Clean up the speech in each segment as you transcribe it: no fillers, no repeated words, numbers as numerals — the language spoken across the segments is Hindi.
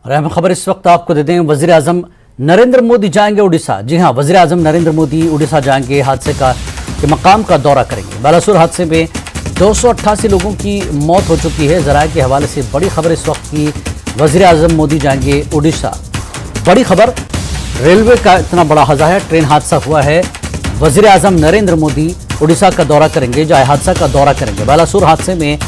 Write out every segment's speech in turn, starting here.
और अहम खबर इस वक्त आपको दे दें, वजीर आजम नरेंद्र मोदी जाएंगे उड़ीसा। जी हां, वजीर आजम नरेंद्र मोदी उड़ीसा जाएंगे, हादसे के मकाम का दौरा करेंगे। बालासुर हादसे में 288 लोगों की मौत हो चुकी है। जराये के हवाले से बड़ी खबर इस वक्त की, वजीर आजम मोदी जाएंगे उड़ीसा। बड़ी खबर, रेलवे का इतना बड़ा हादसा है, ट्रेन हादसा हुआ है। वजीर आजम नरेंद्र मोदी उड़ीसा का दौरा करेंगे, जाए हादसा का दौरा करेंगे। बालासुर हादसे में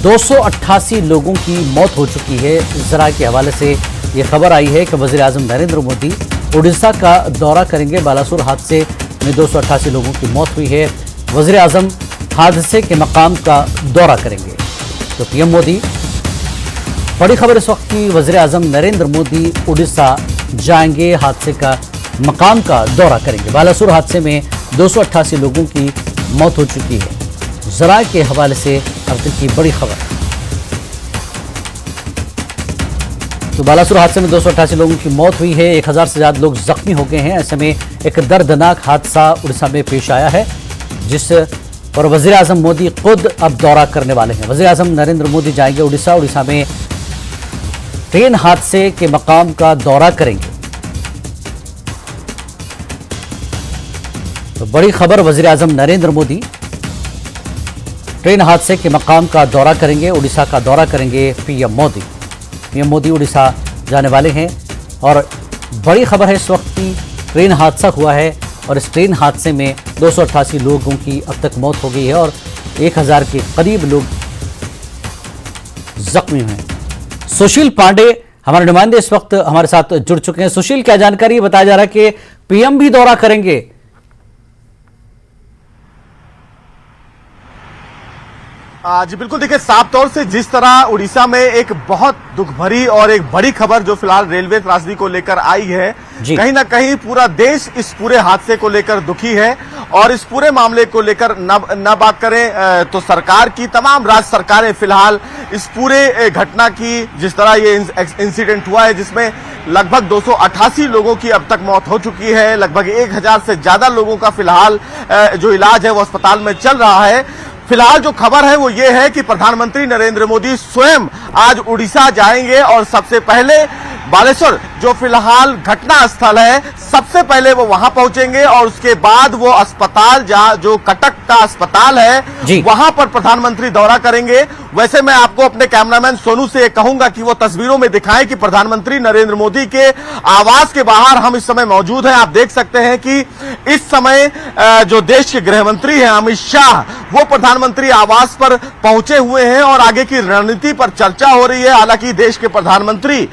288 लोगों की मौत हो चुकी है। जराये के हवाले से ये खबर आई है कि वजीर आजम नरेंद्र मोदी उड़ीसा का दौरा करेंगे। बालासुर हादसे में 288 लोगों की मौत हुई है। वजीर आजम हादसे के मकाम का दौरा करेंगे। तो पीएम मोदी, बड़ी खबर इस वक्त की, वजीर आजम नरेंद्र मोदी उड़ीसा जाएंगे, हादसे का मकाम का दौरा करेंगे। बालासुर हादसे में 288 लोगों की मौत हो चुकी है। जराये के हवाले से अब तक की बड़ी खबर। तो बालासुर हादसे में 288 लोगों की मौत हुई है, 1000 से ज्यादा लोग जख्मी हो गए हैं। ऐसे में एक दर्दनाक हादसा उड़ीसा में पेश आया है, जिस पर वजीर आजम मोदी खुद अब दौरा करने वाले हैं। वजीर आजम नरेंद्र मोदी जाएंगे उड़ीसा। उड़ीसा में ट्रेन हादसे के मकाम का दौरा करेंगे। तो बड़ी खबर, वजीर आजम नरेंद्र मोदी ट्रेन हादसे के मकाम का दौरा करेंगे, उड़ीसा का दौरा करेंगे पीएम मोदी। पीएम मोदी उड़ीसा जाने वाले हैं। और बड़ी खबर है इस वक्त की, ट्रेन हादसा हुआ है और इस ट्रेन हादसे में 288 लोगों की अब तक मौत हो गई है और 1000 के करीब लोग जख्मी हुए हैं। सुशील पांडे हमारे नुमाइंदे इस वक्त हमारे साथ जुड़ चुके हैं। सुशील, क्या जानकारी? बताया जा रहा है कि पीएम भी दौरा करेंगे। जी बिल्कुल, देखिए साफ तौर से जिस तरह उड़ीसा में एक बहुत दुख भरी और एक बड़ी खबर जो फिलहाल रेलवे त्रासदी को लेकर आई है, कहीं ना कहीं पूरा देश इस पूरे हादसे को लेकर दुखी है। और इस पूरे मामले को लेकर न बात करें तो सरकार की, तमाम राज्य सरकारें फिलहाल इस पूरे घटना की, जिस तरह ये इंसिडेंट हुआ है जिसमें लगभग 288 लोगों की अब तक मौत हो चुकी है, लगभग 1000 से ज्यादा लोगों का फिलहाल जो इलाज है वो अस्पताल में चल रहा है। फिलहाल जो खबर है वो ये है कि प्रधानमंत्री नरेंद्र मोदी स्वयं आज उड़ीसा जाएंगे और सबसे पहले बालेश्वर जो फिलहाल घटना स्थल है, सबसे पहले वो वहां पहुंचेंगे और उसके बाद वो अस्पताल जो कटक का अस्पताल है वहां पर प्रधानमंत्री दौरा करेंगे। वैसे मैं आपको अपने कैमरामैन सोनू से कहूंगा कि वो तस्वीरों में दिखाएं कि प्रधानमंत्री नरेंद्र मोदी के आवास के बाहर हम इस समय मौजूद हैं। आप देख सकते हैं कि इस समय जो देश के गृह मंत्री हैं अमित शाह, वो प्रधानमंत्री आवास पर पहुंचे हुए हैं और आगे की रणनीति पर चर्चा हो रही है। हालांकि देश के प्रधानमंत्री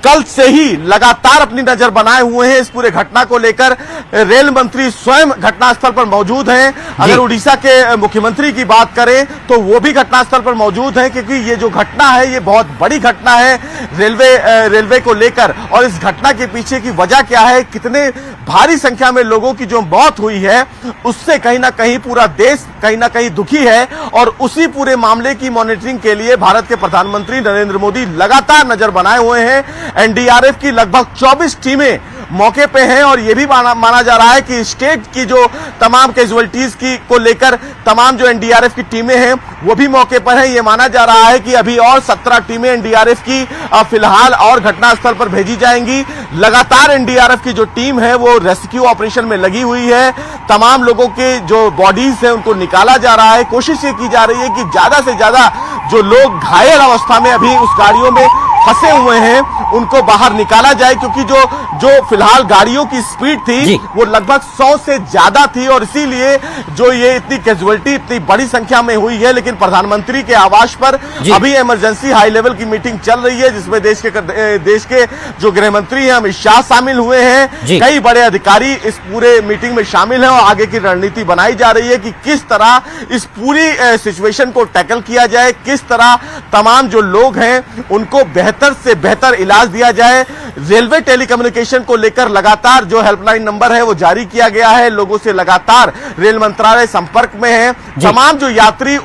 कल से ही लगातार अपनी नजर बनाए हुए हैं इस पूरे घटना को लेकर। रेल मंत्री स्वयं घटनास्थल पर मौजूद हैं। अगर उड़ीसा के मुख्यमंत्री की बात करें तो वो भी घटनास्थल पर मौजूद हैं, क्योंकि ये जो घटना है ये बहुत बड़ी घटना है रेलवे को लेकर। और इस घटना के पीछे की वजह क्या है, कितने भारी संख्या में लोगों की जो मौत हुई है, उससे कहीं ना कहीं पूरा देश कहीं ना कहीं दुखी है। और उसी पूरे मामले की मॉनिटरिंग के लिए भारत के प्रधानमंत्री नरेंद्र मोदी लगातार नजर बनाए हुए हैं। एनडीआरएफ की लगभग 24 टीमें मौके पे हैं और यह भी माना जा रहा है कि स्टेट की जो तमाम कैजुअलिटीज को लेकर तमाम जो एनडीआरएफ की टीमें हैं वो भी मौके पर हैं। यह माना जा रहा है कि अभी और 17 टीमें एनडीआरएफ की फिलहाल और घटनास्थल पर भेजी जाएंगी। लगातार एनडीआरएफ की जो टीम है वो रेस्क्यू ऑपरेशन में लगी हुई है। तमाम लोगों के जो बॉडीज है उनको निकाला जा रहा है। कोशिश ये की जा रही है कि ज्यादा से ज्यादा जो लोग घायल अवस्था में अभी उस गाड़ियों में फंसे हुए हैं उनको बाहर निकाला जाए, क्योंकि जो फिलहाल गाड़ियों की स्पीड थी वो लगभग 100 से ज्यादा थी और इसीलिए जो ये इतनी कैजुअलिटी इतनी बड़ी संख्या में हुई है। लेकिन प्रधानमंत्री के आवास पर अभी इमरजेंसी हाई लेवल की मीटिंग चल रही है, जिसमें देश के जो गृह मंत्री हैं अमित शाह शामिल हुए हैं। कई बड़े अधिकारी इस पूरे मीटिंग में शामिल हैं और आगे की रणनीति बनाई जा रही है कि किस तरह इस पूरी सिचुएशन को टैकल किया जाए, किस तरह तमाम जो लोग हैं उनको बेहतर से बेहतर इलाज दिया जाए। रेलवे टेलीकम्युनिकेशन को लेकर लगातार जो हेल्पलाइन नंबर है वो जारी किया गया है। लोगों से लगातार रेल मंत्रालय संपर्क में है। तमाम जो यात्री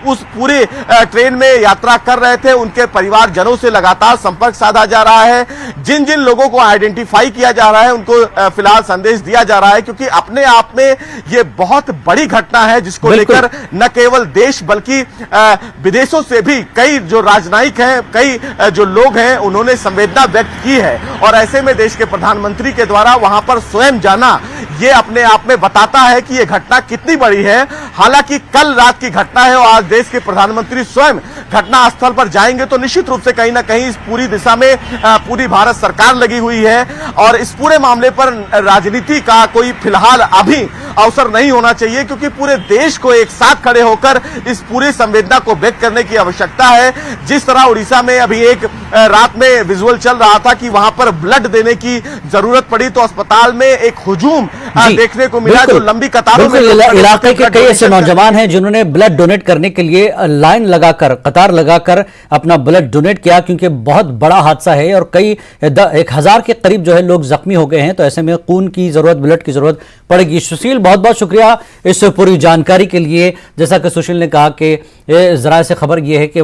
उस पूरे ट्रेन में यात्रा कर रहे थे उनके परिवारजनों से लगातार संपर्क साधा जा रहा है। जिन जिन लोगों को आइडेंटिफाई किया जा रहा है उनको फिलहाल संदेश दिया जा रहा है, क्योंकि अपने आप में यह बहुत बड़ी घटना है जिसको लेकर न केवल देश बल्कि विदेशों से भी कई जो राजनयिक हैं, कई जो लोग हैं, उन्होंने संवेदना व्यक्त की है। और ऐसे में देश के प्रधानमंत्री के द्वारा वहां पर स्वयं जाना ये अपने आप में बताता है कि यह घटना कितनी बड़ी है। हालांकि कल रात की घटना है और आज देश के प्रधानमंत्री स्वयं घटना स्थल पर जाएंगे तो निश्चित रूप से कहीं ना कहीं इस पूरी दिशा में पूरी भारत सरकार लगी हुई है और इस पूरे मामले पर राजनीति का कोई फिलहाल अभी अवसर नहीं होना चाहिए, क्योंकि पूरे देश को एक साथ खड़े होकर इस पूरी संवेदना को व्यक्त करने की आवश्यकता है। जिस तरह उड़ीसा में अभी एक रात में विजुअल चल रहा था कि वहां पर ब्लड देने की जरूरत पड़ी तो अस्पताल में एक हुजूम देखने को मिला, जो लंबी कतारों में इलाके के कई ऐसे नौजवान हैं जिन्होंने ब्लड डोनेट करने के लिए लाइन लगाकर, कतार लगाकर अपना ब्लड डोनेट किया, क्योंकि बहुत बड़ा हादसा है और कई 1000 के करीब जो है लोग जख्मी हो गए हैं। तो ऐसे में खून की जरूरत, ब्लड की जरूरत पड़ेगी। सुशील, बहुत बहुत शुक्रिया इस पूरी जानकारी के लिए। जैसा कि सुशील ने कहा कि जरा से खबर यह है कि